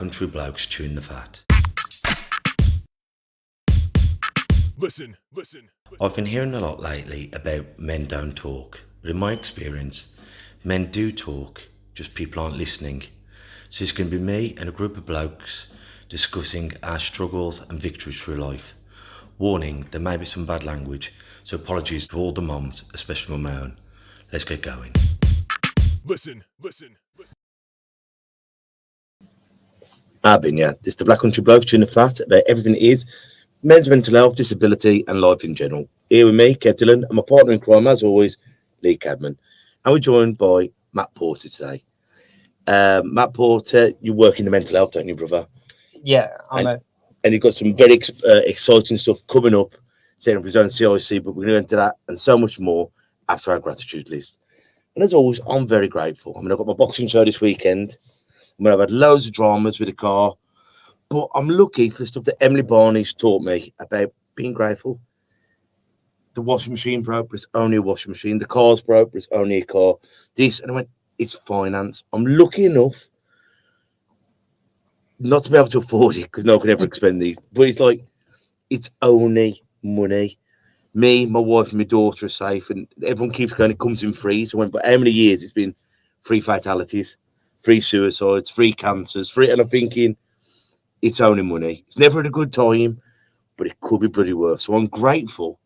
Country blokes chewing the fat. Listen. I've been hearing a lot lately about men don't talk, but in my experience, men do talk, just people aren't listening. So it's going to be me and a group of blokes discussing our struggles and victories through life. Warning, there may be some bad language, so apologies to all the moms, especially my own. Let's get going. Listen. Yeah. This is the Black Country Blokes chewing the fat about everything it is men's mental health, disability, and life in general. Here with me, Kev Dillon, and my partner in crime, as always, Lee Cadman. And we're joined by Matt Porter today. Matt Porter, you work in the mental health, don't you, brother? Yeah, and you've got some very exciting stuff coming up, setting up his own C.I.C, but we're going to go into that and so much more after our gratitude list. And as always, I'm very grateful. I mean, I've got my boxing show this weekend. I mean, I've had loads of dramas with the car, but I'm lucky for the stuff that Emily Barney's taught me about being grateful. The washing machine broke, but it's only a washing machine. The car's broke, but it's only a car. And I went, it's finance. I'm lucky enough not to be able to afford it because no one can ever expend these. But it's like, it's only money. Me, my wife, and my daughter are safe, and everyone keeps going, it comes in free. So I went, but how many years it's been? 3 fatalities, 3 suicides, 3 cancers, 3, and I'm thinking, it's only money. It's never at a good time, but it could be bloody worse. So I'm grateful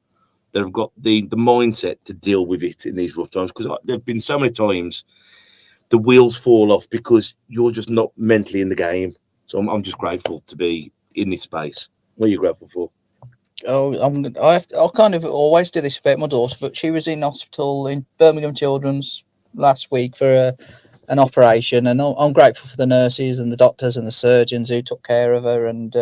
that I've got the mindset to deal with it in these rough times, because there have been so many times the wheels fall off because you're just not mentally in the game. So I'm just grateful to be in this space. What are you grateful for? I kind of always do this about my daughter, but she was in hospital in Birmingham Children's last week for an operation, and I'm grateful for the nurses and the doctors and the surgeons who took care of her and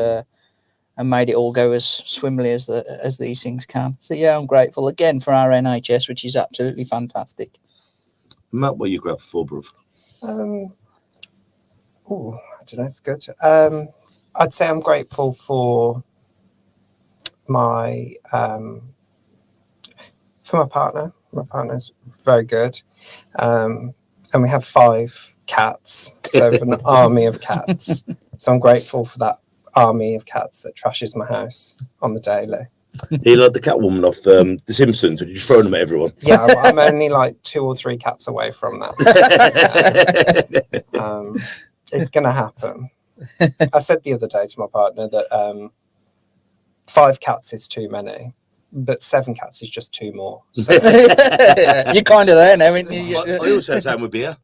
made it all go as swimmingly as these things can. So yeah, I'm grateful again for our NHS, which is absolutely fantastic. Matt, what are you grateful for, bruv? I don't know, it's good. I'd say I'm grateful for my partner. My partner's very good. And we have 5 cats, so we have an army of cats. So I'm grateful for that army of cats that trashes my house on the daily. You're like the Catwoman off The Simpsons, and you're just throwing them at everyone. Yeah, I'm only like 2 or 3 cats away from that. It's going to happen. I said the other day to my partner that 5 cats is too many, but 7 cats is just 2 more. So. You're kind of there now. I also say with beer.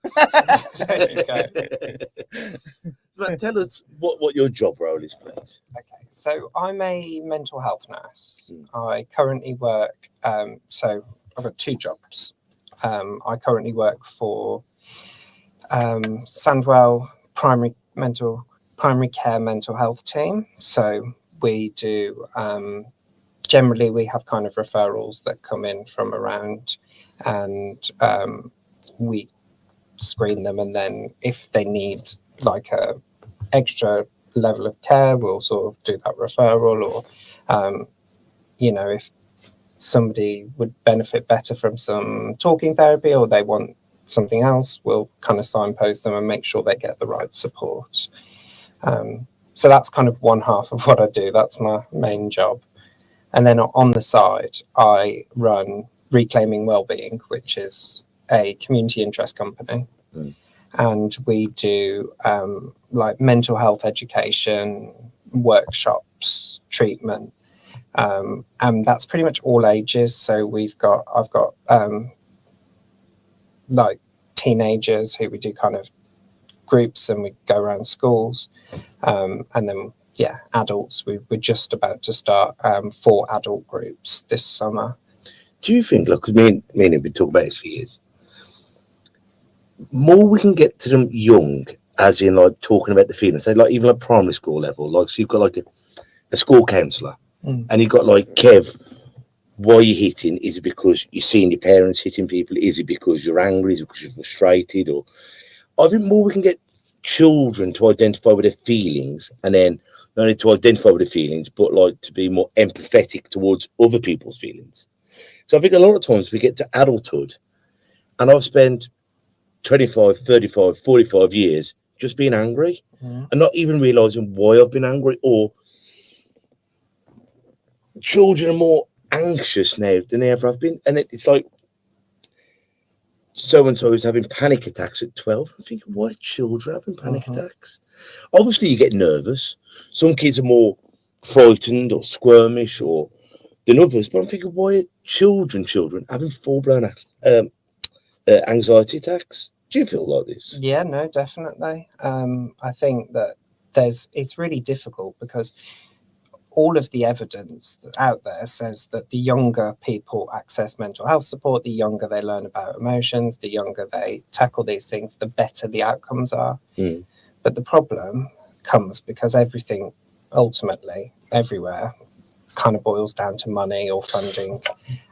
There you go. So tell us what your job role is, please. Okay, so I'm a mental health nurse. I currently work, so I've got 2 jobs. I currently work for Sandwell Primary Care Mental Health Team. So we do, generally we have kind of referrals that come in from around, and we screen them, and then if they need like a extra level of care, we'll sort of do that referral, or if somebody would benefit better from some talking therapy or they want something else, we'll kind of signpost them and make sure they get the right support. So that's kind of one half of what I do. That's my main job. And then on the side, I run Reclaiming Wellbeing, which is a community interest company. And we do like mental health education, workshops, treatment, and that's pretty much all ages. So I've got like teenagers who we do kind of groups, and we go around schools, and then adults. We're just about to start 4 adult groups this summer. Do you think, look, because me and him been talking about this for years, more we can get to them young, as in like talking about the feelings, say like even like primary school level, like so you've got like a school counsellor, and you've got like, Kev, why are you hitting? Is it because you're seeing your parents hitting people? Is it because you're angry? Is it because you're frustrated? Or I think more we can get children to identify with their feelings, and then not only to identify with their feelings, but like to be more empathetic towards other people's feelings. So I think a lot of times we get to adulthood, and I've spent 25, 35, 45 years just being angry Mhm. and not even realizing why I've been angry. Or children are more anxious now than they ever have been, and it's like so and so is having panic attacks at 12. I'm thinking, why are children having panic Mhm. attacks? Obviously, you get nervous. Some kids are more frightened or squirmish or than others, but I'm thinking, why are children having full-blown anxiety attacks? Do you feel like this? Yeah, no, definitely. I think that it's really difficult because all of the evidence out there says that the younger people access mental health support, the younger they learn about emotions, the younger they tackle these things, the better the outcomes are. Mm. But the problem comes because everything ultimately everywhere kind of boils down to money or funding.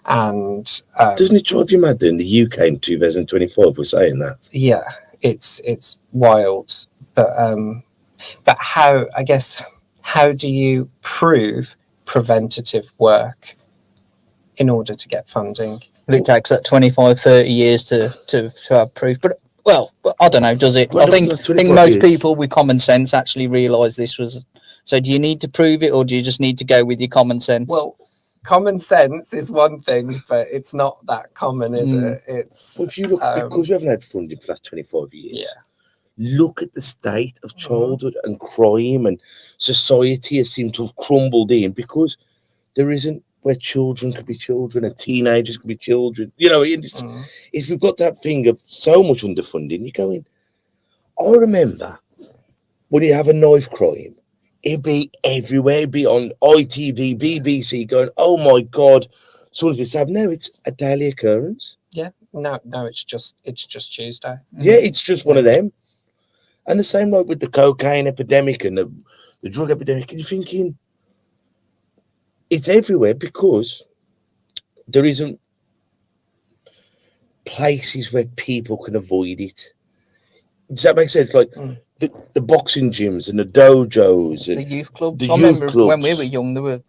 And Doesn't it drive you mad that in the UK in 2025 we're saying that? yeah, it's wild. But how, I guess, how do you prove preventative work in order to get funding? It takes that 25, 30 years to have proof. But well, I don't know, does it? Well, I think that's think 25 most years. people with common sense actually realise this was. So do you need to prove it, or do you just need to go with your common sense? Well, common sense is one thing, but it's not that common, is it? It's But if you look, because we haven't had funding for the last 25 years, yeah. look at the state of childhood and crime, and society has seemed to have crumbled in because there isn't where children could be children and teenagers could be children. You know, it's we've got that thing of so much underfunding. You're going, I remember when you have a knife crime, it'd be everywhere, it'd be on ITV, BBC, going, oh my God, someone's been stabbed. No, it's a daily occurrence. Yeah, no, it's just Tuesday. Yeah, it's just one of them. And the same like with the cocaine epidemic and the drug epidemic. And you're thinking, it's everywhere because there isn't places where people can avoid it. Does that make sense? Like the boxing gyms and the dojos and the youth clubs. the I youth remember when we clubs. were young, there were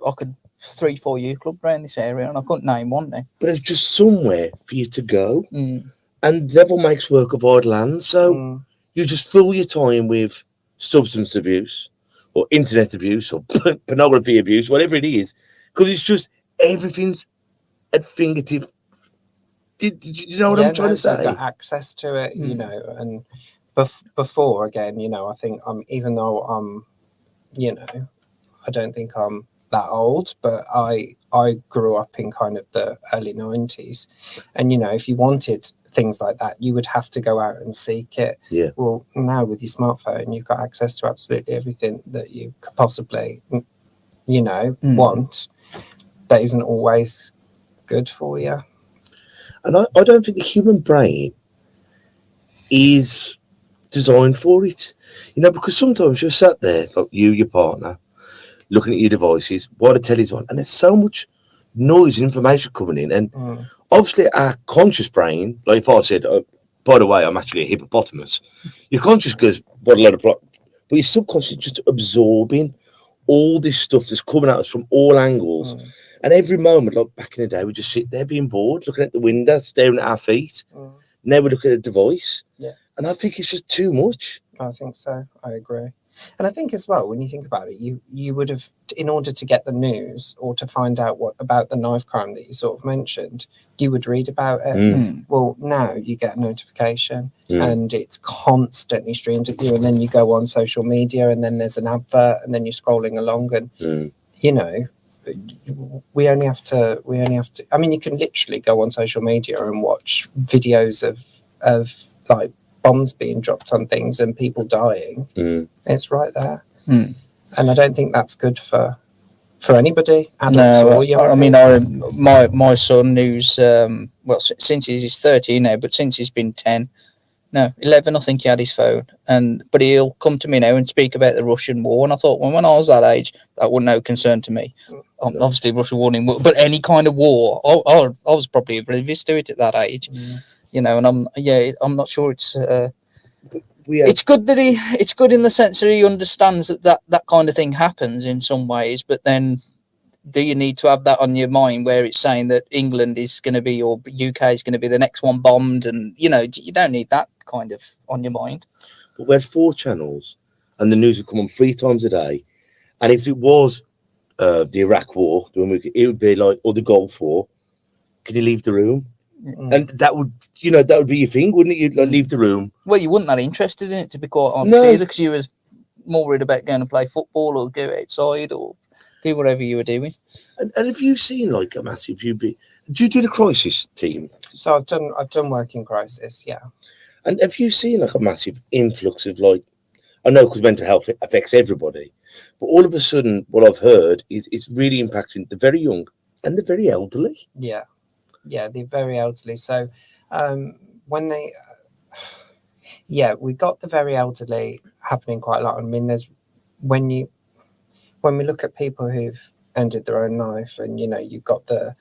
3-4 youth clubs around this area, and I couldn't name one then. But there's just somewhere for you to go. Mm. And devil makes work of hard land. So you just fill your time with substance abuse or internet abuse or pornography abuse, whatever it is, because it's just everything's at fingertip. Did you know what I'm trying to So say? you've got access to it, you know, and before again, you know, I think even though I'm, you know, I don't think I'm that old, but I grew up in kind of the early 90s, and you know, if you wanted things like that, you would have to go out and seek it. Yeah. Well, now with your smartphone, you've got access to absolutely everything that you could possibly, you know, want. That isn't always good for you. And I don't think the human brain is designed for it. You know, because sometimes you're sat there, like you, your partner, looking at your devices while the telly's on, and there's so much noise and information coming in. And obviously our conscious brain, like if I said, by the way, I'm actually a hippopotamus, your conscious goes, what a load of plot. But your subconscious is just absorbing all this stuff that's coming at us from all angles. And every moment, like back in the day, we just sit there being bored, looking at the window, staring at our feet. Now we look at a device. Yeah. And I think it's just too much. I think so. I agree. And I think as well, when you think about it, you would have, in order to get the news or to find out what about the knife crime that you sort of mentioned, you would read about it. Well, now you get a notification and it's constantly streamed at you, and then you go on social media and then there's an advert and then you're scrolling along and you know, we only have to I mean, you can literally go on social media and watch videos of like bombs being dropped on things and people dying. It's right there. And I don't think that's good for anybody, adults or young. I mean, my son, who's well, since he's 13 now, but since he's been 11, I think he had his phone, but he'll come to me now and speak about the Russian war. And I thought, well, when I was that age, that was no concern to me. Obviously, Russia warning, but any kind of war, I was probably oblivious to it at that age. You know, and I'm not sure it's. It's good that it's good in the sense that he understands that kind of thing happens in some ways, but then do you need to have that on your mind where it's saying that England is going to be or UK is going to be the next one bombed, and you know, you don't need that kind of on your mind. But we had 4 channels, and the news would come on 3 times a day. And if it was the Iraq War, it would be like, or the Gulf War, can you leave the room? And that would, that would be your thing, wouldn't it? You'd like, leave the room. Well, you weren't that interested in it, to be quite honest, No. either, because you was more worried about going to play football or go outside or do whatever you were doing. And have you seen like a massive? Do you do the crisis team? So I've done work in crisis, yeah. And have you seen like a massive influx of like, I know because mental health affects everybody, but all of a sudden, what I've heard is it's really impacting the very young and the very elderly. Yeah, the very elderly. So when they, we got the very elderly happening quite a lot. I mean, when we look at people who've ended their own life, and you've got the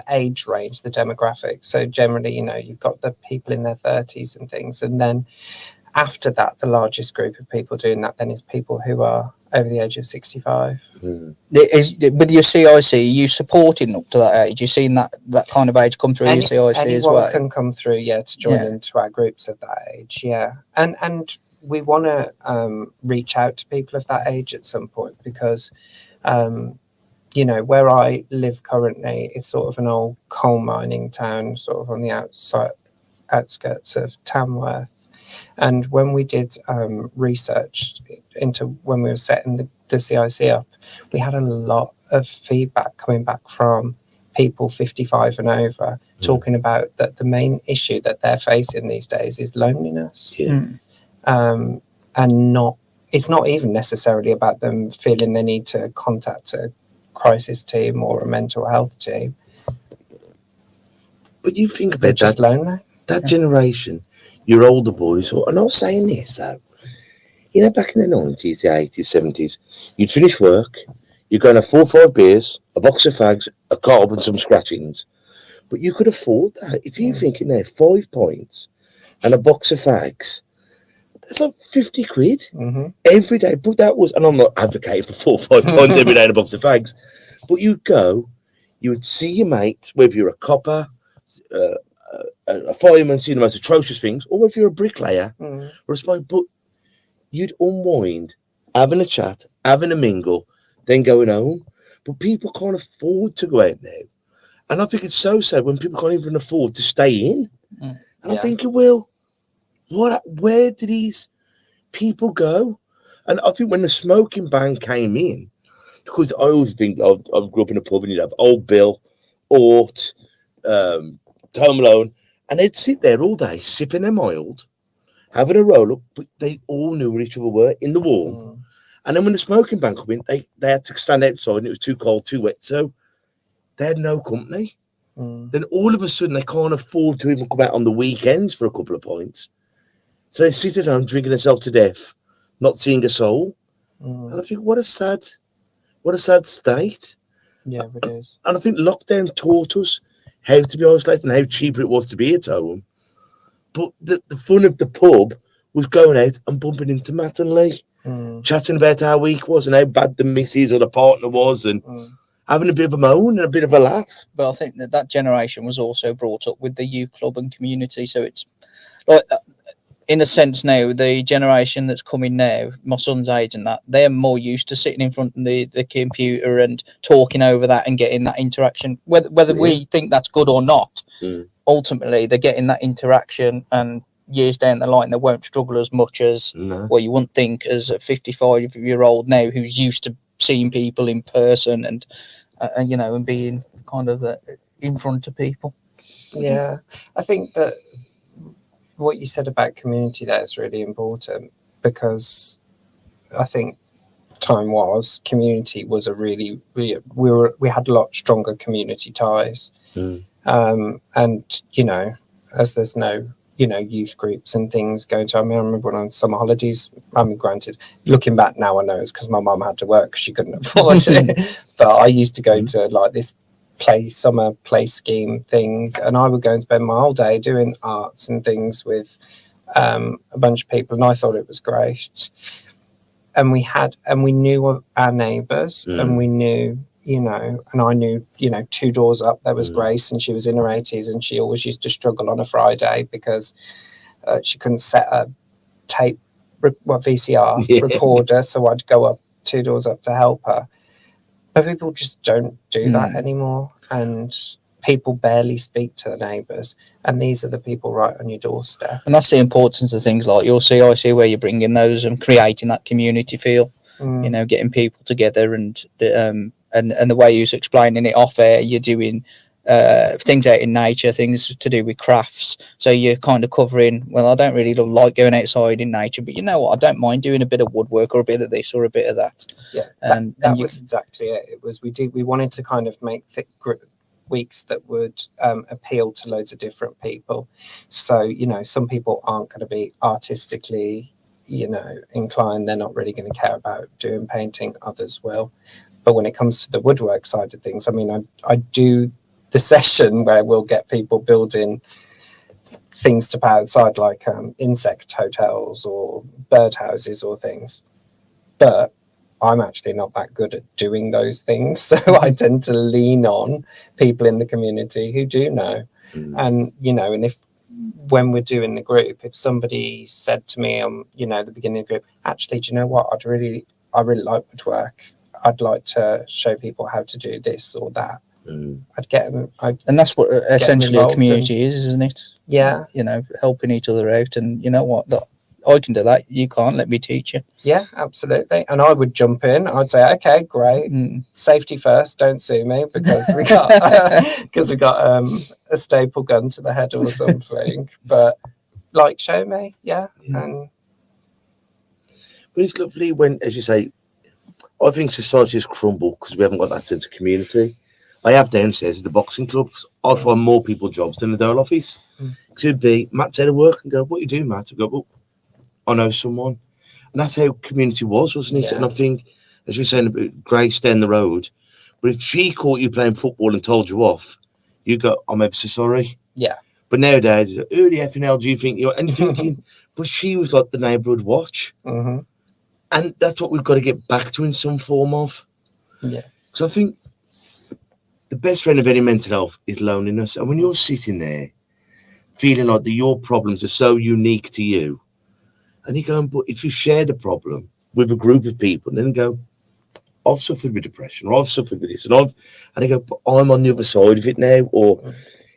age range, the demographic. So generally, you've got the people in their 30s and things, and then after that, the largest group of people doing that then is people who are over the age of 65. With your CIC, are you supporting up to that age? You've seen that kind of age come through your CIC as well? Anyone can come through, to join into our groups of that age, and we want to reach out to people of that age at some point, because where I live currently, it's sort of an old coal mining town, sort of on the outskirts of Tamworth. And when we did research into when we were setting the CIC up, we had a lot of feedback coming back from people 55 and over, talking about that the main issue that they're facing these days is loneliness. And it's not even necessarily about them feeling they need to contact a crisis team or a mental health team. But you think They're about just lonely. That generation, your older boys, and I was saying this though, back in the 90s, the 80s, 70s, you'd finish work, you'd go and have 4 or 5 beers, a box of fags, a carb and some scratchings. But you could afford that. If you're thinking there, 5 points and a box of fags, that's like 50 quid every day. But that was, and I'm not advocating for 4 or 5 points every day and a box of fags, but you'd go, you would see your mates, whether you're a copper, a fireman, seeing the most atrocious things, or if you're a bricklayer or a spider, but you'd unwind, having a chat, having a mingle, then going home. But people can't afford to go out now. And I think it's so sad when people can't even afford to stay in. And I'm thinking, well, where did these people go? And I think when the smoking ban came in, because I always think, I grew up in a pub and you'd have old Bill, Ort, Tom Malone, and they'd sit there all day sipping their mild, having a roll up, but they all knew where each other were in the warm. And then when the smoking ban came in, they had to stand outside and it was too cold, too wet, so they had no company. Then all of a sudden they can't afford to even come out on the weekends for a couple of pints, so they sit at home drinking themselves to death, not seeing a soul. And I think what a sad state. Yeah, it is. And I think lockdown taught us how to be isolated and how cheaper it was to be at home. But the fun of the pub was going out and bumping into Matt and Lee, chatting about how our week was and how bad the missus or the partner was, and having a bit of a moan and a bit of a laugh. But I think that generation was also brought up with the youth club and community. So it's like, in a sense now, the generation that's coming now, my son's age and that, they're more used to sitting in front of the computer and talking over that and getting that interaction. Whether we think that's good or not, ultimately they're getting that interaction, and years down the line they won't struggle as much as well, you wouldn't think, as a 55-year-old now who's used to seeing people in person and and being kind of in front of people. Yeah, I think that what you said about community there is really important, because I think community was a really we had a lot stronger community ties. And as there's no youth groups and things going to, I remember when on summer holidays, granted, looking back now I know it's because my mum had to work because she couldn't afford it, but I used to go to like this summer play scheme thing, and I would go and spend my whole day doing arts and things with a bunch of people, and I thought it was great. And we knew our neighbours, and we knew, and I knew, 2 doors up there was Grace, and she was in her 80s, and she always used to struggle on a Friday because she couldn't set a tape, VCR Yeah. recorder, so I'd go up 2 doors up to help her. But people just don't do that anymore, and people barely speak to the neighbours, and these are the people right on your doorstep. And that's the importance of things like your CIC, where you're bringing those and creating that community feel. You know, getting people together, and the way you're explaining it off air, you're doing things out in nature, things to do with crafts. So you're kind of covering, well, I don't really like going outside in nature, but you know what, I don't mind doing a bit of woodwork or a bit of this or a bit of that. Yeah, and that you, was exactly it. It was we wanted to kind of make thick weeks that would appeal to loads of different people. So, you know, some people aren't going to be artistically, you know, inclined. They're not really going to care about doing painting. Others will. But when it comes to the woodwork side of things, I mean, I do the session where we'll get people building things to put outside, like insect hotels or bird houses or things. But I'm actually not that good at doing those things. So I tend to lean on people in the community who do know. And, you know, and when we're doing the group, if somebody said to me, you know, at the beginning of the group, actually, do you know what? I really like woodwork. I'd like to show people how to do this or that. I'd get them. And that's what essentially a community is, isn't it? Yeah. You know, helping each other out. And you know what? Look, I can do that. You can't. Let me teach you. Yeah, absolutely. And I would jump in. I'd say, okay, great. Safety first. Don't sue me because we got a staple gun to the head or something. But like, show me. Yeah. And but it's lovely when, as you say, I think society has crumbled because we haven't got that sense of community. I have downstairs at the boxing clubs. I find more people jobs than the dole office. Could be Matt's out of work and go, "What you do, Matt?" I go, "Well, I know someone," and that's how community was, wasn't it? Yeah. And I think, as you're saying about Grace down the road, but if she caught you playing football and told you off, you go, "I'm ever so sorry." Yeah. But nowadays, who the FNL do you think you're? And you're thinking, but she was like the neighbourhood watch. And that's what we've got to get back to in some form of. Yeah. So I think the best friend of any mental health is loneliness. And when you're sitting there feeling like your problems are so unique to you, and you go, but if you share the problem with a group of people, and then go, I've suffered with depression, or I've suffered with this, and they go, but I'm on the other side of it now. Or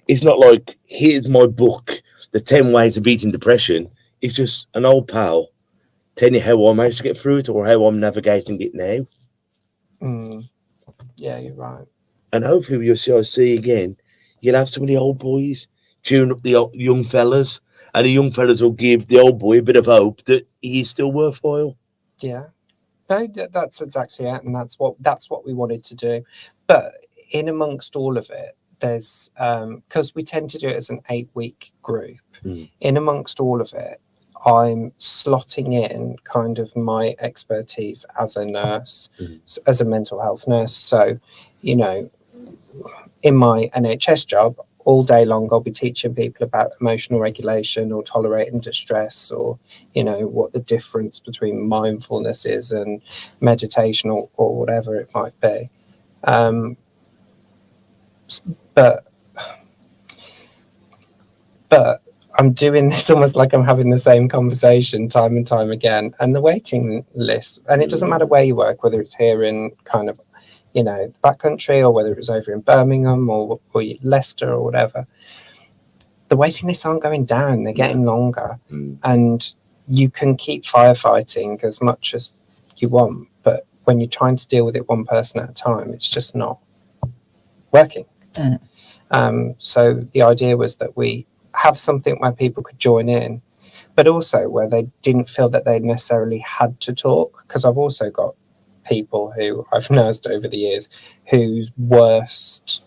it's not like, here's my book, The 10 Ways of Beating Depression. It's just an old pal telling you how I managed to get through it or how I'm navigating it now. Yeah, you're right. And hopefully with your CIC again, you'll have some of the old boys tune up the young fellas, and the young fellas will give the old boy a bit of hope that he's still worthwhile. Yeah. No, that's exactly it, and that's what we wanted to do. But in amongst all of it, there's because we tend to do it as an 8-week group. In amongst all of it, I'm slotting in kind of my expertise as a nurse, as a mental health nurse. So, you know, in my NHS job, all day long, I'll be teaching people about emotional regulation or tolerating distress, or, you know, what the difference between mindfulness is and meditation or whatever it might be. But I'm doing this almost like I'm having the same conversation time and time again. And the waiting list, and it doesn't matter where you work, whether it's here in kind of, you know, backcountry, or whether it was over in Birmingham or Leicester or whatever, the waiting lists aren't going down. They're getting longer. And you can keep firefighting as much as you want, but when you're trying to deal with it one person at a time, it's just not working. So the idea was that we have something where people could join in, but also where they didn't feel that they necessarily had to talk, because I've also got people who I've nursed over the years whose worst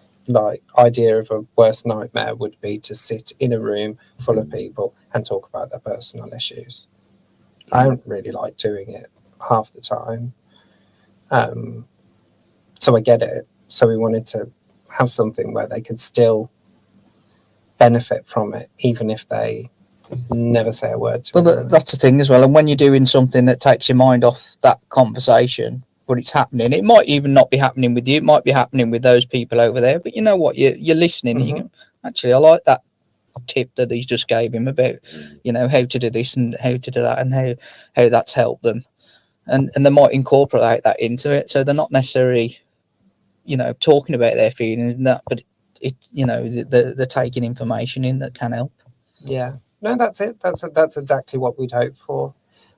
idea of a worst nightmare would be to sit in a room full of people and talk about their personal issues. I don't really like doing it half the time. So I get it. So we wanted to have something where they could still benefit from it, even if they never say a word to me. That's the thing as well. And when you're doing something that takes your mind off that conversation, but it's happening, it might even not be happening with you, it might be happening with those people over there, but you know what, you're listening, and you go, actually, I like that tip that he's just gave him about, you know, how to do this and how to do that and how that's helped them. And they might incorporate that into it. So they're not necessarily, you know, talking about their feelings and that, but it you know, they're taking information in that can help. Yeah, no, that's it. That's exactly what we'd hope for.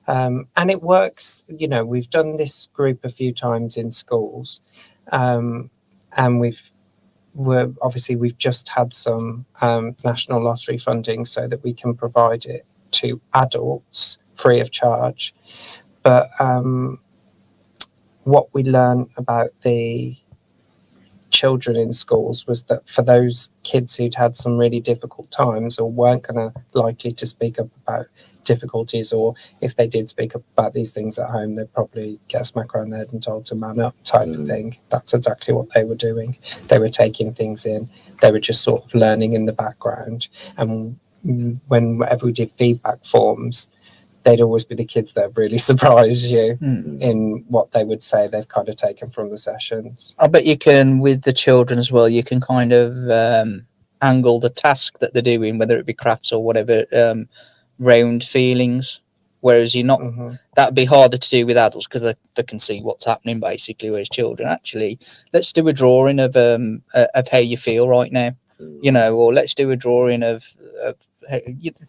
And it works. You know, we've done this group a few times in schools, and we've just had some national lottery funding so that we can provide it to adults free of charge. But what we learned about the children in schools was that for those kids who'd had some really difficult times or weren't going to likely to speak up about difficulties, or if they did speak up about these things at home, they'd probably get a smack around the head and told to man up type of thing. That's exactly what they were doing. They were taking things in. They were just sort of learning in the background. And whenever we did feedback forms, they'd always be the kids that really surprise you in what they would say they've kind of taken from the sessions. I bet you can, with the children as well, you can kind of angle the task that they're doing, whether it be crafts or whatever, round feelings. Whereas you're not, that'd be harder to do with adults because they can see what's happening basically. Whereas children, actually, let's do a drawing of how you feel right now, you know, or let's do a drawing of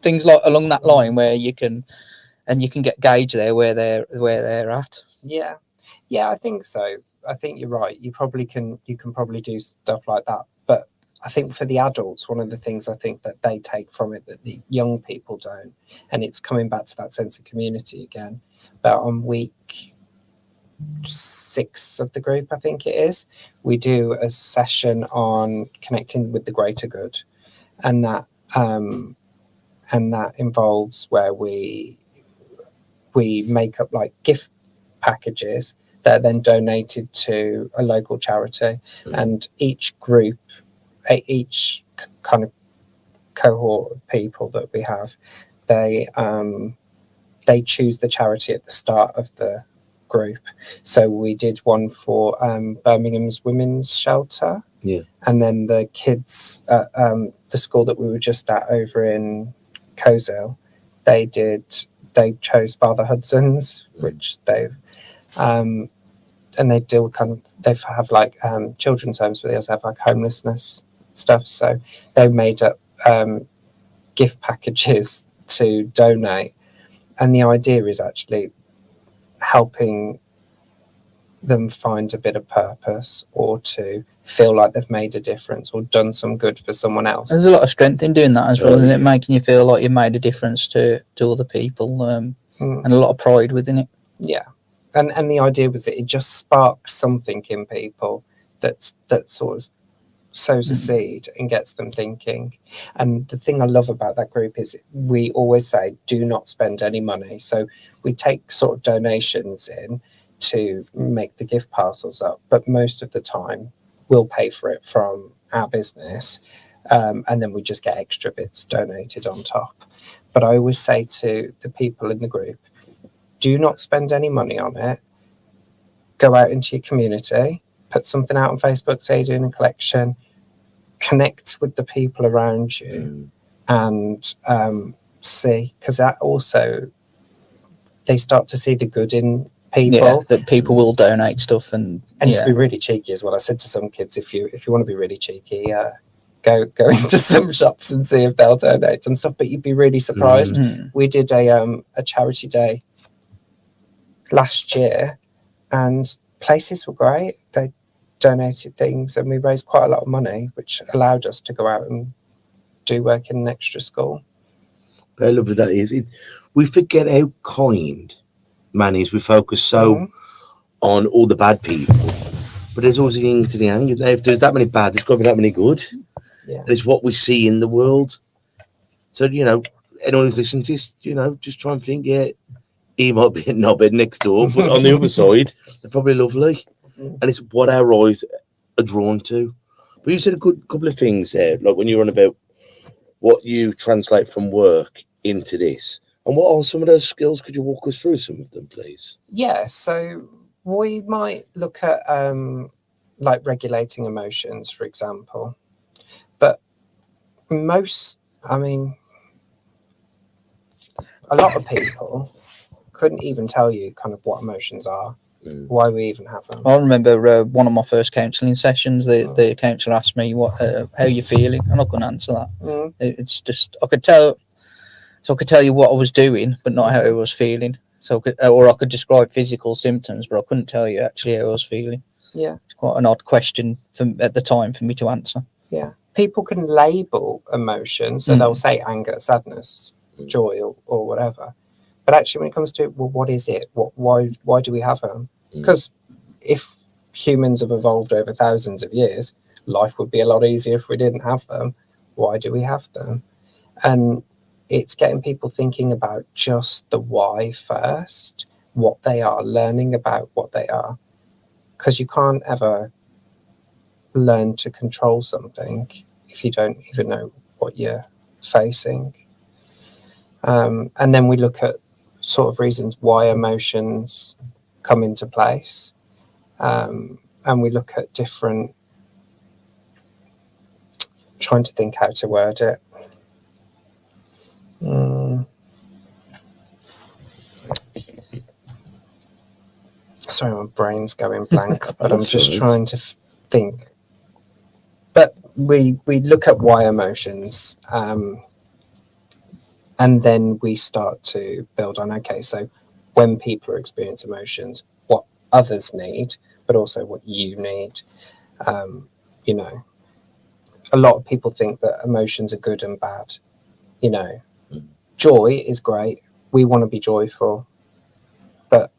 things like along that line where you can get gauge there where they're at. Yeah, I think so. I think you're right. You can probably do stuff like that. But I think for the adults, one of the things I think that they take from it that the young people don't, and it's coming back to that sense of community again. But on week 6 of the group, I think it is, we do a session on connecting with the greater good, and that involves where we make up like gift packages that are then donated to a local charity, and each group, each kind of cohort of people that we have, they choose the charity at the start of the group. So we did one for Birmingham's Women's Shelter, and then the kids at the school that we were just at over in Cozhill, they chose Father Hudson's, which they've and they do they have like children's homes, but they also have like homelessness stuff. So they made up gift packages to donate, and the idea is actually helping them find a bit of purpose or to feel like they've made a difference or done some good for someone else. There's a lot of strength in doing that as well, isn't it? Making you feel like you've made a difference to other people, and a lot of pride within it. Yeah, and the idea was that it just sparks something in people that sort of sows a seed and gets them thinking. And the thing I love about that group is we always say, do not spend any money. So we take sort of donations in to make the gift parcels up, but most of the time we'll pay for it from our business, and then we just get extra bits donated on top. But I always say to the people in the group, do not spend any money on it. Go out into your community, put something out on Facebook, say you're doing a collection, connect with the people around you, and see, because that also, they start to see the good in people. Yeah, that people will donate stuff, and you can be really cheeky as well. I said to some kids, if you want to be really cheeky, go into some shops and see if they'll donate some stuff. But you'd be really surprised. We did a charity day last year, and places were great. They donated things, and we raised quite a lot of money, which allowed us to go out and do work in an extra school. But I love that is it. We forget how kind man is. We focus so on all the bad people, but there's always a yin to the yang. If there's that many bad, there's got to be that many good. Yeah, and it's what we see in the world. So anyone who's listening to this, just try and think, he might be a knobhead next door, but on the other side, they're probably lovely. And it's what our eyes are drawn to. But you said a good couple of things there, like when you're on about what you translate from work into this. And what are some of those skills? Could you walk us through some of them, please? Yeah, so we might look at like regulating emotions, for example. But most I mean, a lot of people couldn't even tell you kind of what emotions are, why we even have them. I remember one of my first counselling sessions. The counsellor asked me how you feeling, and I couldn't answer that. It's just I could tell you what I was doing, but not how I was feeling. So I could describe physical symptoms, but I couldn't tell you actually how I was feeling. Yeah, it's quite an odd question at the time for me to answer. Yeah, people can label emotions, so they'll say anger, sadness, joy, or whatever. But actually, when it comes to, well, what is it? Why do we have them? Because if humans have evolved over thousands of years, life would be a lot easier if we didn't have them. Why do we have them? And it's getting people thinking about just the why first, what they are, learning about what they are. Because you can't ever learn to control something if you don't even know what you're facing. And then we look at sort of reasons why emotions come into place. And we look at different, trying to think how to word it. Sorry, my brain's going blank, but I'm just trying to think. But we look at why emotions, and then we start to build on, okay, so when people experience emotions, what others need, but also what you need. You know, a lot of people think that emotions are good and bad. You know, joy is great. We want to be joyful. But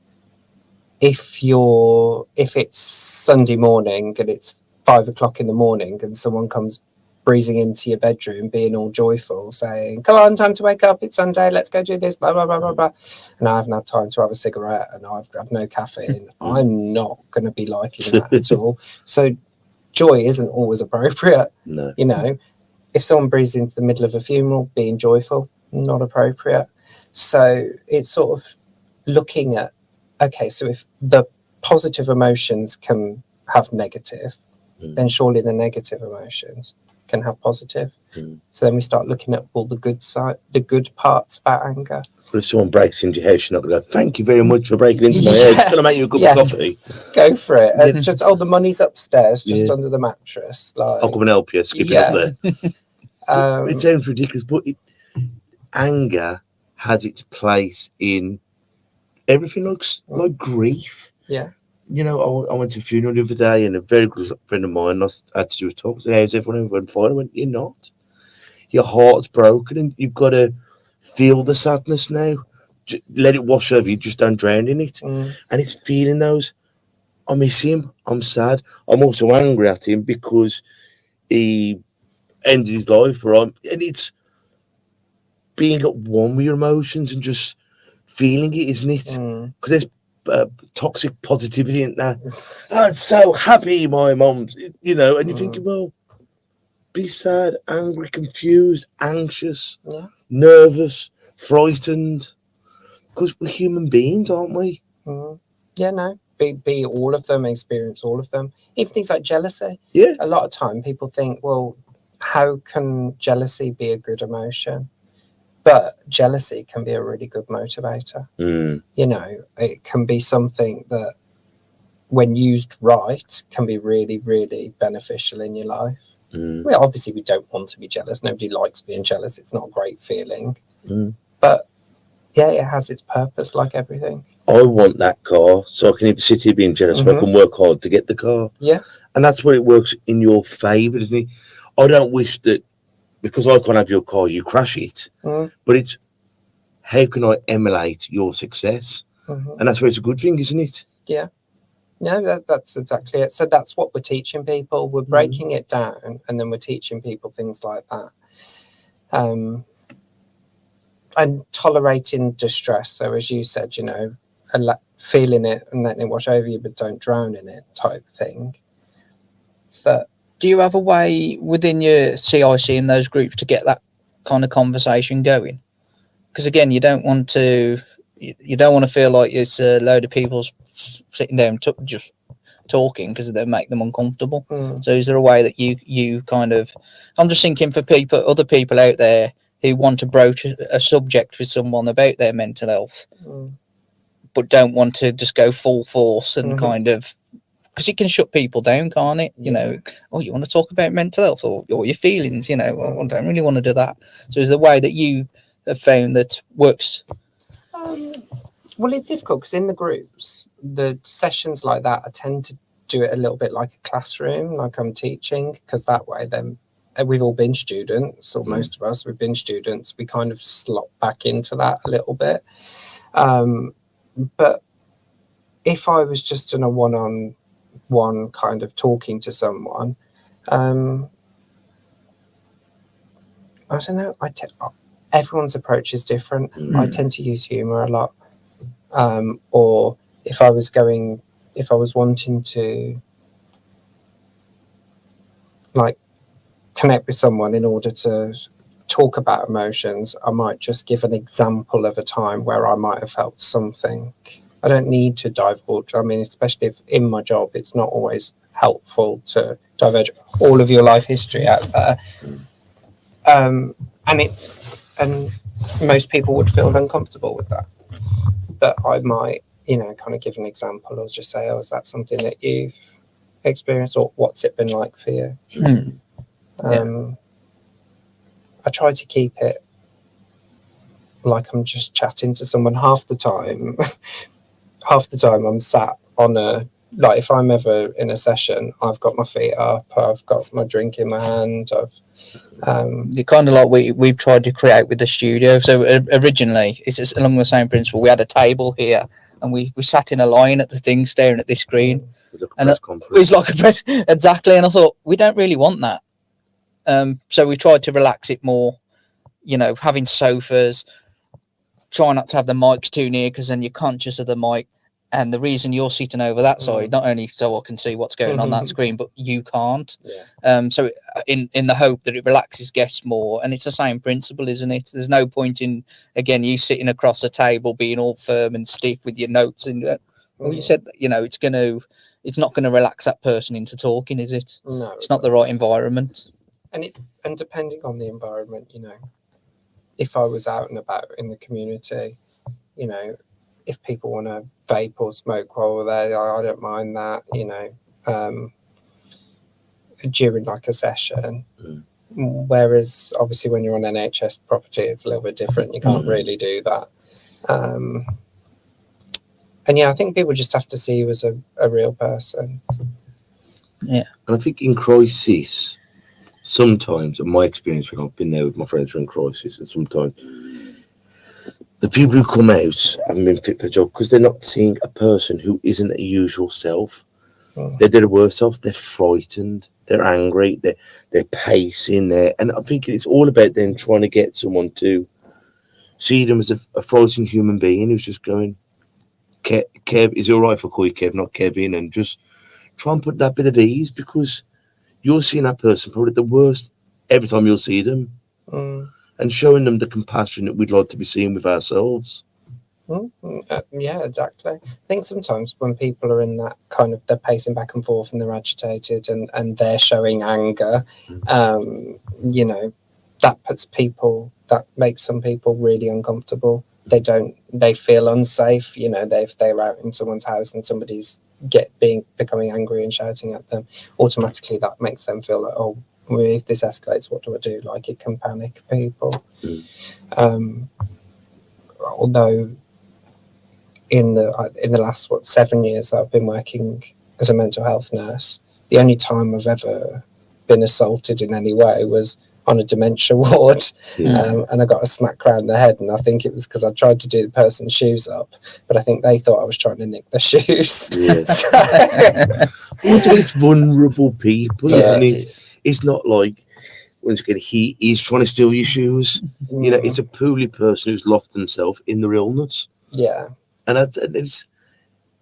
if it's Sunday morning and it's 5 o'clock in the morning and someone comes breezing into your bedroom being all joyful, saying, come on, time to wake up, it's Sunday, let's go do this, blah, blah, blah, blah, blah. And I haven't had time to have a cigarette and I've had no caffeine. I'm not going to be liking that at all. So joy isn't always appropriate. No. You know, if someone breezes into the middle of a funeral being joyful, not appropriate. So it's sort of looking at, okay, so if the positive emotions can have negative, then surely the negative emotions can have positive. So then we start looking at all the good parts about anger. But if someone breaks into your house, you're not going to go, thank you very much for breaking into my house. Can I make you a cup of coffee? Go for it. And just, the money's upstairs, just under the mattress. Like, I'll come and help you, skip it up there. It sounds ridiculous, but anger has its place in everything, like grief. Yeah. You know, I went to a funeral the other day, and a very good friend of mine, I had to do a talk. I said, how's everyone? Everyone fine? I went, you're not. Your heart's broken, and you've got to feel the sadness now. Let it wash over you. Just don't drown in it. And it's feeling those. I miss him. I'm sad. I'm also angry at him because he ended his life. And it's being at one with your emotions and just feeling it, isn't it? Because there's toxic positivity in that. I'm so happy my mum's, you know, and you're thinking, well, be sad, angry, confused, anxious, nervous, frightened, because we're human beings, aren't we? Yeah, no, be all of them, experience all of them. Even things like jealousy. Yeah. A lot of time people think, well, how can jealousy be a good emotion? But jealousy can be a really good motivator. You know, it can be something that, when used right, can be really, really beneficial in your life. Well, obviously, we don't want to be jealous. Nobody likes being jealous. It's not a great feeling. But yeah, it has its purpose, like everything. I want that car, so I can either sit here being jealous, or I can work hard to get the car. Yeah. And that's where it works in your favour, isn't it? I don't wish that, because I can't have your car, you crash it. But it's, how can I emulate your success? And that's where it's a good thing, isn't it? Yeah. No, that's exactly it. So that's what we're teaching people. We're breaking it down, and then we're teaching people things like that. And tolerating distress. So as you said, you know, feeling it and letting it wash over you, but don't drown in it type thing. But do you have a way within your CIC in those groups to get that kind of conversation going? Because again, you don't want to feel like it's a load of people sitting down just talking because they make them uncomfortable. Mm. So is there a way that you kind of, I'm just thinking for other people out there who want to broach a subject with someone about their mental health, but don't want to just go full force and kind of, because it can shut people down, can't it? You know, oh, you want to talk about mental health or your feelings, you know, well, I don't really want to do that. So is there a way that you have found that works? Well, it's difficult because in the groups, the sessions like that, I tend to do it a little bit like a classroom, like I'm teaching, because that way then we've all been students, or most of us, we've been students. We kind of slot back into that a little bit. But if I was just in a one-on-one kind of talking to someone, I don't know. Everyone's approach is different. I tend to use humour a lot. Or if I was wanting to like connect with someone in order to talk about emotions, I might just give an example of a time where I might have felt something. I don't need to divulge. I mean, especially if in my job, it's not always helpful to divulge all of your life history out there. And most people would feel uncomfortable with that. But I might, kind of give an example or just say, oh, is that something that you've experienced, or what's it been like for you? I try to keep it like I'm just chatting to someone. Half the time I'm sat on like if I'm ever in a session, I've got my feet up, I've got my drink in my hand, kind of like we've tried to create with the studio. So originally, it's just along the same principle. We had a table here, and we sat in a line at the thing, staring at this screen. And it was like a press, exactly. And I thought, we don't really want that. So we tried to relax it more. Having sofas. Try not to have the mics too near, because then you're conscious of the mic. And the reason you're sitting over that side, not only so I can see what's going on that screen, but you can't. So in the hope that it relaxes guests more, and it's the same principle, isn't it? There's no point in, again, you sitting across a table being all firm and stiff with your notes. And well, you said, it's not going to relax that person into talking, is it? No, it's not the right environment. And depending on the environment, if I was out and about in the community, if people want to vape or smoke while they're there, I don't mind that, during like a session. Whereas obviously when you're on NHS property, it's a little bit different. You can't really do that. And I think people just have to see you as a real person. And I think in crisis, sometimes, in my experience, when I've been there with my friends who are in crisis, and sometimes the people who come out haven't been fit for the job because they're not seeing a person who isn't a usual self. They're their worst self. They're frightened. They're angry. They're pacing there. And I think it's all about them trying to get someone to see them as a frightened human being who's just going, Kev, is it all right if I call you Kev, not Kevin? And just try and put that bit of ease, because you're seeing that person probably at the worst every time you'll see them. And showing them the compassion that we'd like to be seeing with ourselves. Yeah, exactly. I think sometimes when people are in that kind of, they're pacing back and forth and they're agitated and they're showing anger, that makes some people really uncomfortable. They feel unsafe, if they're out in someone's house and somebody's becoming angry and shouting at them, automatically that makes them feel like, oh, if this escalates, what do I do? Like, it can panic people. Although in the last 7 years I've been working as a mental health nurse, the only time I've ever been assaulted in any way was on a dementia ward, and I got a smack round the head, and I think it was because I tried to do the person's shoes up, but I think they thought I was trying to nick their shoes. Yes. It's vulnerable people, isn't it? It's not like he is trying to steal your shoes. It's a poorly person who's lost themselves in their illness. Yeah. And it's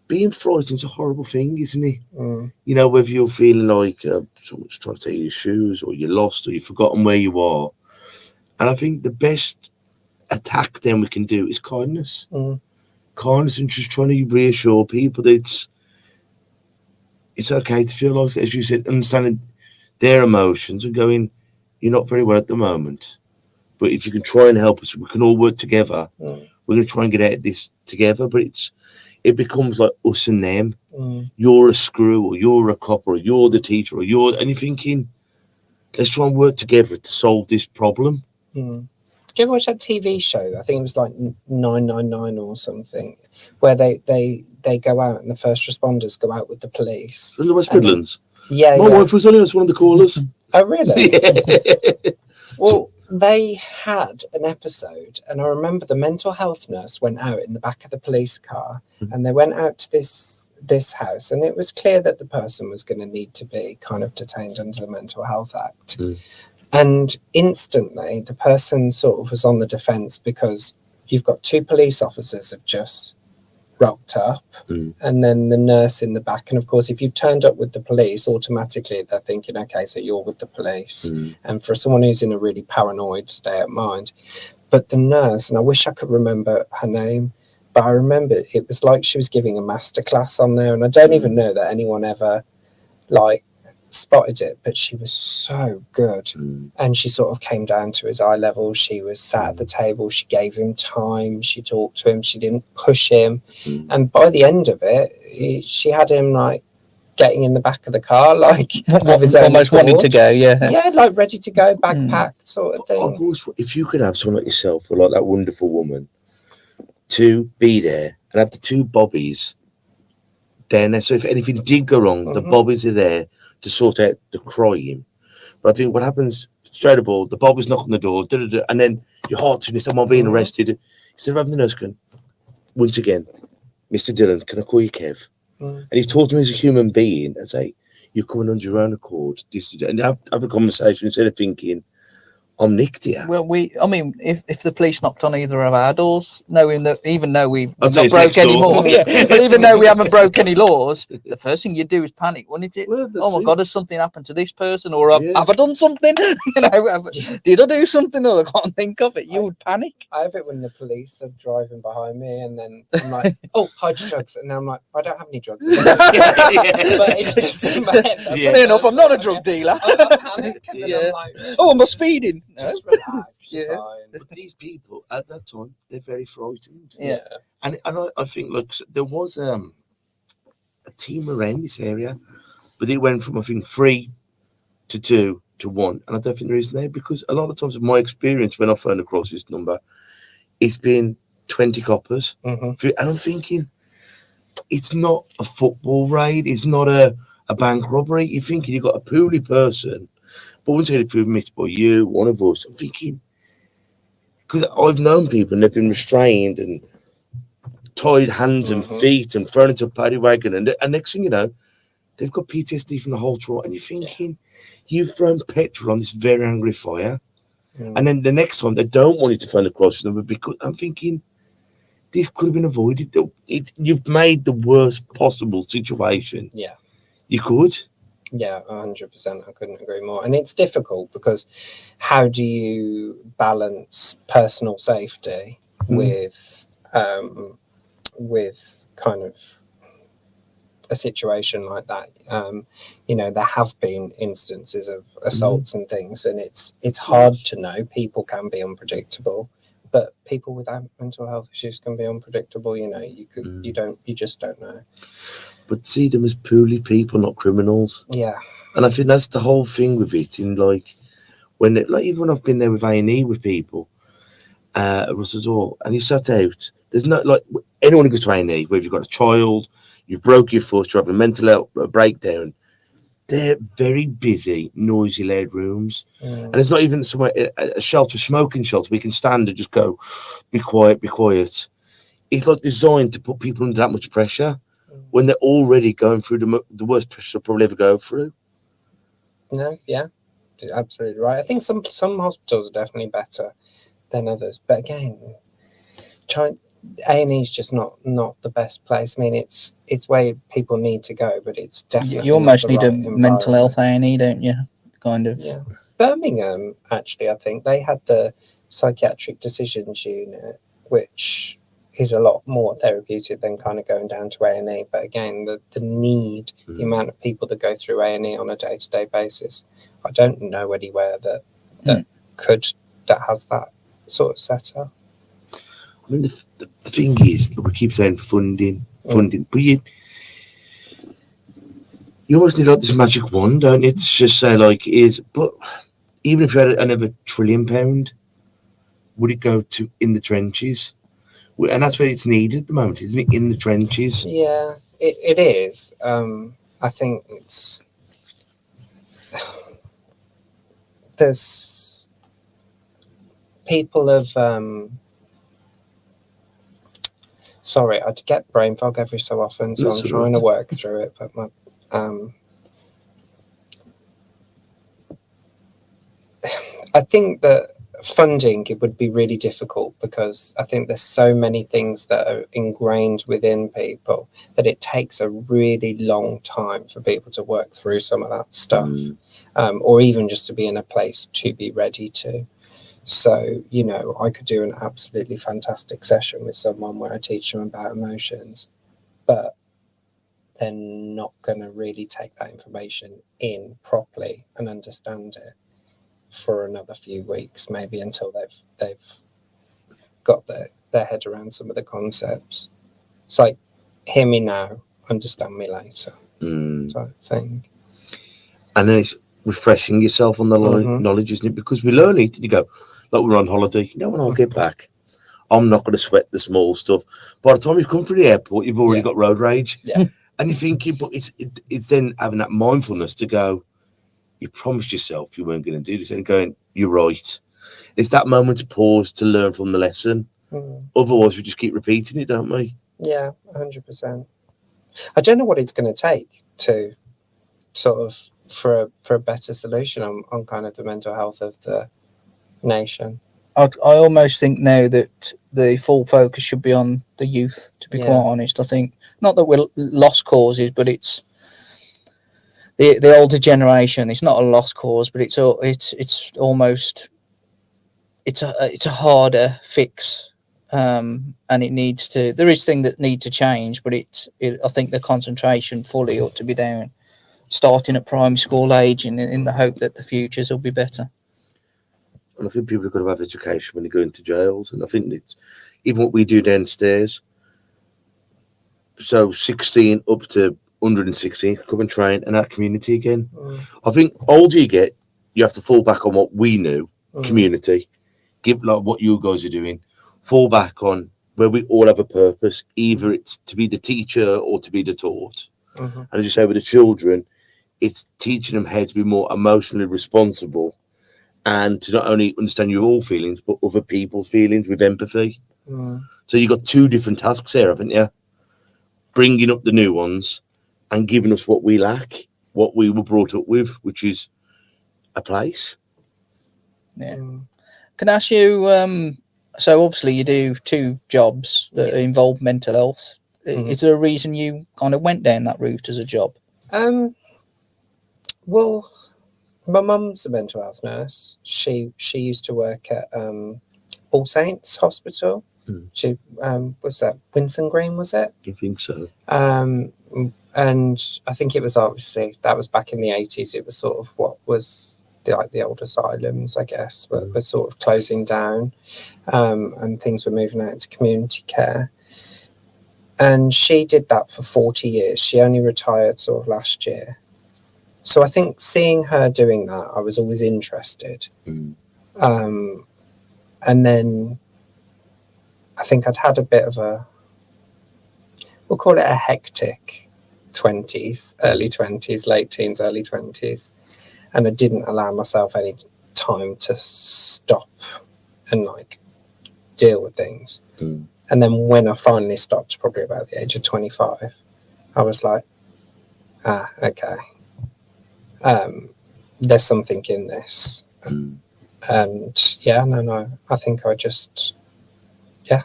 being frightened is a horrible thing, isn't it? Whether you're feeling like someone's trying to take your shoes, or you're lost, or you've forgotten where you are. And I think the best attack then we can do is kindness. Kindness, and just trying to reassure people that it's okay to feel like, as you said, understanding their emotions and going, you're not very well at the moment, but if you can try and help us, we can all work together. Mm. We're going to try and get out of this together. But it becomes like us and them. Mm. You're a screw, or you're a cop, or you're the teacher, and you're thinking, let's try and work together to solve this problem. Mm. Did you ever watch that TV show? I think it was like 999 or something, where they go out and the first responders go out with the police. In the West Midlands. Yeah, My wife was on it as one of the callers. Oh, really? Yeah. Well, they had an episode, and I remember the mental health nurse went out in the back of the police car, and they went out to this house, and it was clear that the person was going to need to be kind of detained under the Mental Health Act. Mm. And instantly, the person sort of was on the defence because you've got two police officers have just rocked up, and then the nurse in the back. And of course, if you've turned up with the police, automatically they're thinking, okay, so you're with the police. And for someone who's in a really paranoid state of mind, but the nurse, and I wish I could remember her name, but I remember it was like she was giving a masterclass on there, and I don't even know that anyone ever like spotted it, but she was so good. And she sort of came down to his eye level. She was sat at the table, she gave him time, she talked to him, she didn't push him. And by the end of it, she had him like getting in the back of the car, like of his own almost accord. wanting to go, yeah, like ready to go, backpacked sort of thing. I've always, if you could have someone like yourself or like that wonderful woman to be there and have the two bobbies down there, so if anything did go wrong, the bobbies are there to sort out the crime. But I think what happens straight of all, the bobbies knock on the door, and then your heart's in this, am I being arrested? Instead of having the nurse going, once again, Mr. Dillon, can I call you Kev? And you talk to me as a human being and say, you're coming under your own accord. And have a conversation instead of thinking, I'm nicked here. Well, I mean, if the police knocked on either of our doors, knowing that even though we've I'd not say it's broke next any door. more, but even though we haven't broke any laws, the first thing you'd do is panic, wouldn't it? Well, that's Oh my it. God, has something happened to this person, or Yeah. have I done something? Did I do something? Or I can't think of it. You would panic. I have it when the police are driving behind me, and then I'm like, "Oh, hide your drugs," and then I'm like, "I don't have any drugs." But it's just in my head. Yeah. Fair enough, I'm not a drug dealer. I'm not panic, and then Yeah. I'm like, Oh, am I speeding? No. just relax. Yeah. Fine. But these people at that time, they're very frightened. Yeah. And I think, look, there was a team around this area, but it went from, I think, 3 to 2 to 1. And I don't think there is now, because a lot of times, in my experience, when I phoned across this number, it's been 20 coppers. And I'm thinking, it's not a football raid, it's not a bank robbery. You're thinking you've got a poorly person, but once again, if you're missed by you, one of us, I'm thinking, because I've known people and they've been restrained and tied hands and feet and thrown into a paddy wagon, and next thing you know, they've got PTSD from the whole tour, and you're thinking, you've thrown petrol on this very angry fire, and then the next time they don't want you to phone the crisis number, because I'm thinking, this could have been avoided. You've made the worst possible situation. Yeah. You could. Yeah, 100%. I couldn't agree more. And it's difficult because how do you balance personal safety with kind of a situation like that? There have been instances of assaults and things, and it's hard to know. People can be unpredictable, but people without mental health issues can be unpredictable. You just don't know. But see them as poorly people, not criminals. Yeah. And I think that's the whole thing with it. In even when I've been there with A&E with people, Russell's all, and you sat out. There's no anyone who goes to A&E, whether you've got a child, you've broke your foot, you have a mental health breakdown. They're very busy, noisy, loud rooms, and it's not even somewhere a shelter, smoking shelter. We can stand and just go, be quiet, be quiet. It's like designed to put people under that much pressure when they're already going through the worst pressure they'll probably ever go through. No, yeah, you're absolutely right. I think some hospitals are definitely better than others, but again, A&E is just not the best place. I mean, it's where people need to go, but it's definitely You almost not the need a right mental health environment. A&E, don't you? Kind of. Yeah, Birmingham actually, I think they had the psychiatric decisions unit, which is a lot more therapeutic than kind of going down to A&E. But again, the need, the amount of people that go through A&E on a day-to-day basis, I don't know anywhere that has that sort of setup. I mean, the thing is, we keep saying funding, but you almost need like this magic wand, don't you? To just say like, but even if you had another £1 trillion, would it go to in the trenches? And that's where it's needed at the moment, isn't it? In the trenches. Yeah, it is. I think there's people of sorry, I get brain fog every so often, so I'm trying to work through it. But I think that funding, it would be really difficult because I think there's so many things that are ingrained within people that it takes a really long time for people to work through some of that stuff, or even just to be in a place to be ready to. So, you know, I could do an absolutely fantastic session with someone where I teach them about emotions, but they're not going to really take that information in properly and understand it for another few weeks, maybe until they've got their head around some of the concepts. It's like, hear me now, understand me later, type thing. And then it's refreshing yourself on the knowledge, isn't it? Because we learn it, and you go, like we're on holiday. You know, when I get back, I'm not going to sweat the small stuff. By the time you've come through the airport, you've already got road rage. Yeah. And you're thinking, but it's then having that mindfulness to go, you promised yourself you weren't going to do this, and going, you're right. It's that moment to pause to learn from the lesson. Otherwise, we just keep repeating it, don't we? Yeah, 100%. I don't know what it's going to take to sort of for a better solution on kind of the mental health of the nation. I almost think now that the full focus should be on the youth, to be quite honest. I think, not that we're lost causes, but it's the older generation. It's not a lost cause, but it's almost it's a harder fix, and it needs to. There is things that need to change, but I think the concentration fully ought to be down, starting at primary school age, in the hope that the futures will be better. And I think people have got to have education when they go into jails. And I think it's even what we do downstairs. So 16 up to 116 come and train in our community again. I think older you get, you have to fall back on what we knew, community, give like what you guys are doing, fall back on where we all have a purpose, either it's to be the teacher or to be the taught. And as you say, with the children, it's teaching them how to be more emotionally responsible and to not only understand your own feelings, but other people's feelings with empathy. So you've got two different tasks here, haven't you? Bringing up the new ones and giving us what we lack, what we were brought up with, which is a place. Yeah. Can I ask you, so obviously you do two jobs that involve mental health. Is there a reason you kind of went down that route as a job? Well, my mum's a mental health nurse. She used to work at All Saints Hospital. She was that Winson Green, was it? I think so. And I think it was obviously that was back in the 80s. It was sort of what was the old asylums, I guess, were sort of closing down, and things were moving out into community care. And she did that for 40 years. She only retired sort of last year. So I think seeing her doing that, I was always interested. And then I think I'd had a bit of we'll call it a hectic 20s, early 20s, late teens, early 20s. And I didn't allow myself any time to stop and like deal with things. And then when I finally stopped, probably about the age of 25, I was like, okay. There's something in this. And yeah, no, I think I just,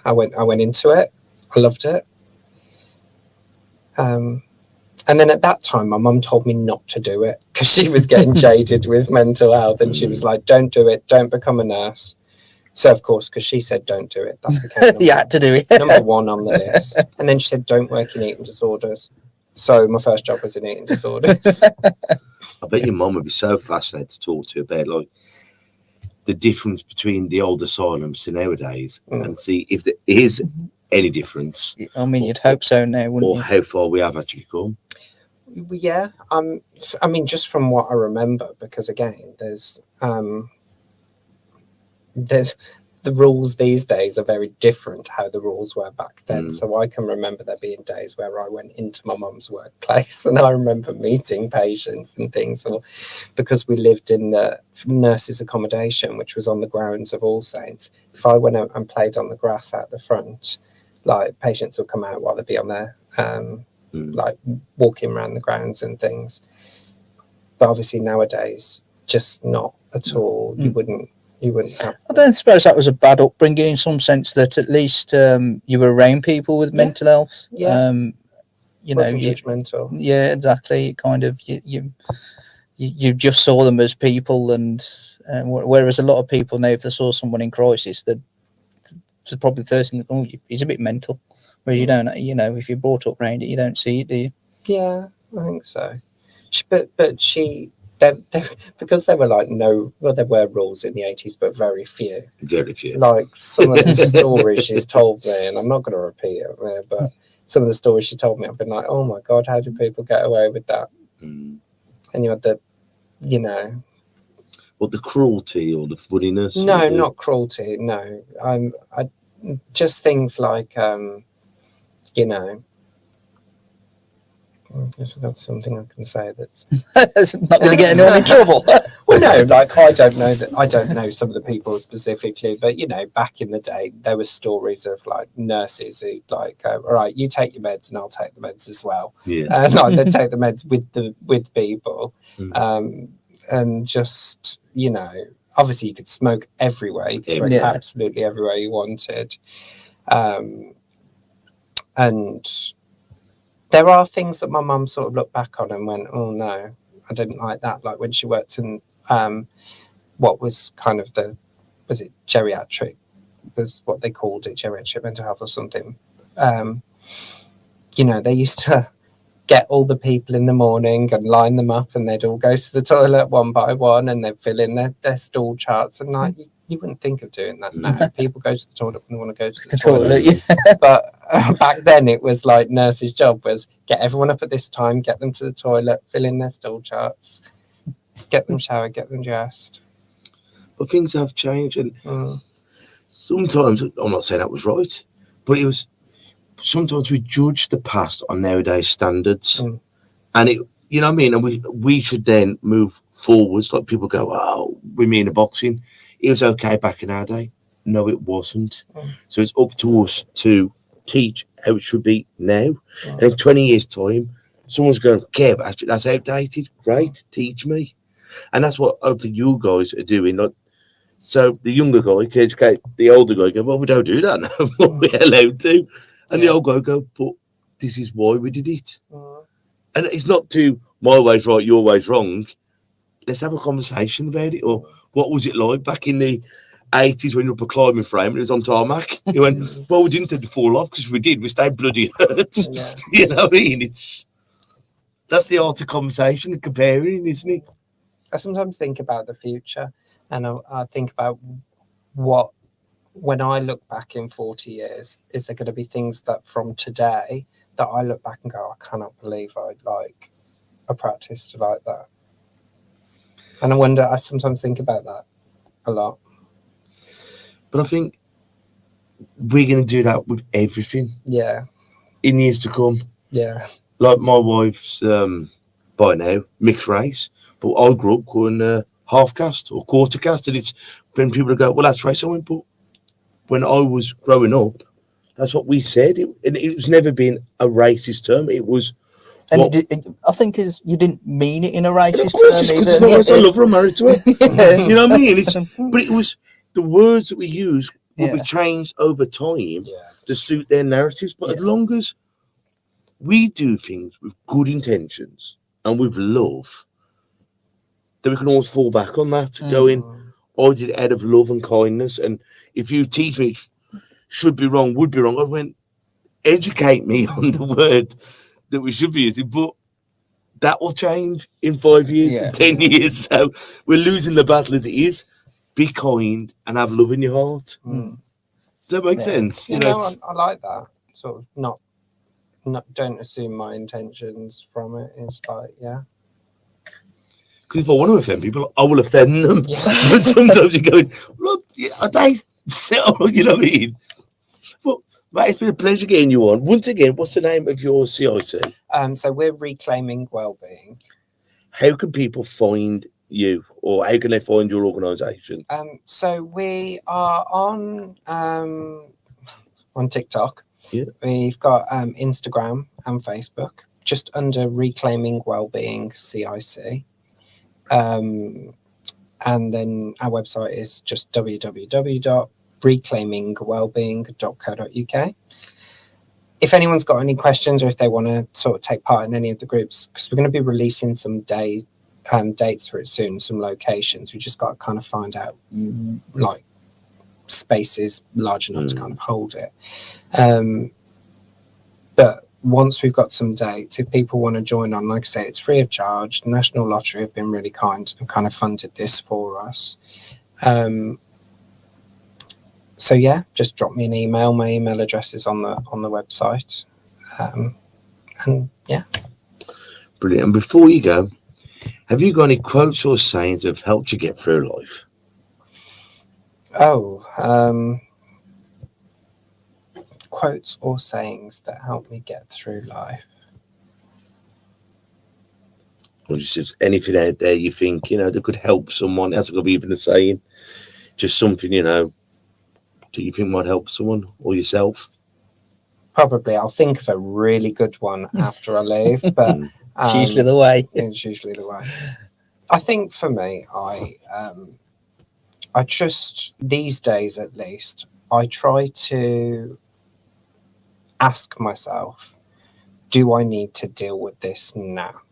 I went into it. I loved it. And then at that time, my mum told me not to do it because she was getting jaded with mental health. And she was like, don't do it. Don't become a nurse. So of course, because she said don't do it, that became You had to do it. number one on the list. And then she said don't work in eating disorders. So my first job was in eating disorders. I bet your mum would be so fascinated to talk to you about like the difference between the old asylums to nowadays and see if there is any difference. I mean, you'd hope so now, wouldn't Or you? how far we have actually come. Yeah, I mean, just from what I remember, because again, there's the rules these days are very different to how the rules were back then. So I can remember there being days where I went into my mum's workplace and I remember meeting patients and things, or because we lived in the nurses' accommodation, which was on the grounds of All Saints. If I went out and played on the grass out the front, like patients would come out while they'd be on there, like walking around the grounds and things. But obviously nowadays, just not at all. You wouldn't have. I don't suppose that was a bad upbringing in some sense, that at least you were around people with mental health. Yeah. You know, Judgmental. yeah, exactly. Kind of, you just saw them as people, and whereas a lot of people now, if they saw someone in crisis, that probably the first thing, oh, he's a bit mental. Whereas you don't, you know, if you're brought up around it, you don't see it, do you? Yeah, I think so. But she. Because there were there were rules in the 80s, but very few. Very few. Like some of the stories she's told me, and I'm not going to repeat it, but some of the stories she told me, I've been like, oh my God, how do people get away with that? And you had the, you know. What, the cruelty or the funniness? No, not cruelty, no. I just things like, you know, that's something I can say that's not going to get anyone in trouble. Well, no, like I don't know some of the people specifically, but you know, back in the day, there were stories of like nurses who like, all right, you take your meds and I'll take the meds as well. Yeah. And like they take the meds with people, and just, you know, obviously you could smoke everywhere, you could smoke absolutely everywhere you wanted, and there are things that my mum sort of looked back on and went, oh no, I didn't like that. Like when she worked in what was kind of was it geriatric, was what they called it, geriatric mental health or something. You know, they used to get all the people in the morning and line them up, and they'd all go to the toilet one by one, and they'd fill in their stool charts. And like, you wouldn't think of doing that now. People go to the toilet when they want to go to the toilet. But back then it was like nurses' job was get everyone up at this time, get them to the toilet, fill in their stool charts, get them showered, get them dressed. But things have changed, and sometimes, I'm not saying that was right, but it was, sometimes we judge the past on nowadays standards, and it, you know what I mean, and we should then move forwards. Like people go, oh, we mean the boxing, it was okay back in our day. No, it wasn't. So it's up to us to teach how it should be now. And in 20 years' time, someone's going, okay, but that's outdated. Great, teach me. And that's what hopefully you guys are doing. Like, so the younger guy can educate the older guy, go, well, we don't do that now. We're allowed to. And the old guy go, but this is why we did it. And it's not to my way's right, your way's wrong. Let's have a conversation about it. Or what was it like back in the 80s when you were up a climbing frame and it was on tarmac? You went, well, we didn't have to fall off, because we did. We stayed bloody hurt. You know what I mean? That's the art of conversation and comparing, isn't it? I sometimes think about the future, and I think about when I look back in 40 years, is there going to be things that from today that I look back and go, I cannot believe I practiced like that. And I sometimes think about that a lot. But I think we're going to do that with everything. Yeah. In years to come. Yeah. Like my wife's, by now, mixed race. But I grew up going half caste or quarter caste. And it's when people go, well, that's race. I went, but when I was growing up, that's what we said. It was never been a racist term. It was. And I think you didn't mean it in a racist term either. Because I love her, I'm married to her. You know what I mean? But it was the words that we use will be changed over time to suit their narratives. But as long as we do things with good intentions and with love, then we can always fall back on that, going, I did it out of love and kindness. And if you teach me should be wrong, would be wrong, I went, educate me on the word that we should be using. But that will change in 5 years, Yeah. in 10 years. So we're losing the battle as it is. Be kind and have love in your heart. Mm. Does that make Yeah. sense? You know, know, it's- I like that. Sort of not don't assume my intentions from it. It's like, yeah. Because if I want to offend people, I will offend them. Yeah. But sometimes you're going, look, are they so, you know what I mean? But, mate, it's been a pleasure getting you on. Once again, what's the name of your CIC? So we're Reclaiming Wellbeing. How can people find you, or how can they find your organisation? So we are on TikTok. Yeah. We've got Instagram and Facebook, just under Reclaiming Wellbeing C.I.C. And then our website is just www.reclaimingwellbeing.co.uk. If anyone's got any questions, or if they want to sort of take part in any of the groups, because we're going to be releasing some dates for it soon, some locations. We just got to kind of find out like spaces large enough to kind of hold it. But once we've got some dates, if people want to join on, like I say, it's free of charge. The National Lottery have been really kind and kind of funded this for us. So yeah, just drop me an email. My email address is on the website. And yeah. Brilliant. And before you go, have you got any quotes or sayings that have helped you get through life? Quotes or sayings that help me get through life. Or just anything out there you think, that could help someone? It hasn't got to be even a saying. Just something, that you think might help someone or yourself. Probably I'll think of a really good one after I leave, but It's usually the way. it's usually the way. I think for me, I just, these days at least, I try to ask myself, do I need to deal with this now?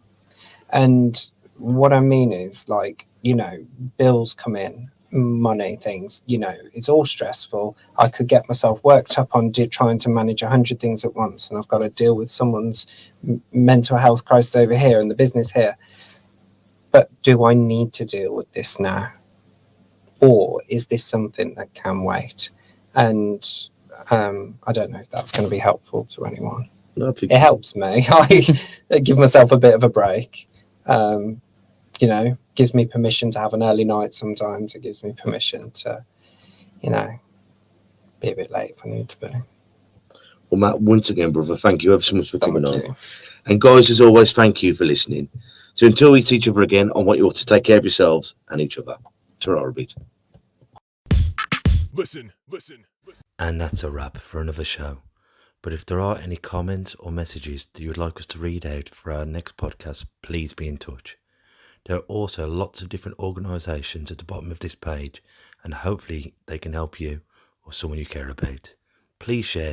And what I mean is, like, bills come in, money, things, it's all stressful. I could get myself worked up on trying to manage 100 things at once, and I've got to deal with someone's mental health crisis over here and the business here. But do I need to deal with this now? Or is this something that can wait? And I don't know if that's going to be helpful to anyone. It helps me. I give myself a bit of a break. Gives me permission to have an early night sometimes. It gives me permission to, be a bit late if I need to be. Well, Matt, once again, brother, thank you ever so much for coming Thank on. you. And guys, as always, thank you for listening. So until we see each other again, I want you all to take care of yourselves and each other. Ta-ra, bit. Listen. And that's a wrap for another show. But if there are any comments or messages that you would like us to read out for our next podcast, please be in touch. There are also lots of different organisations at the bottom of this page, and hopefully they can help you or someone you care about. Please share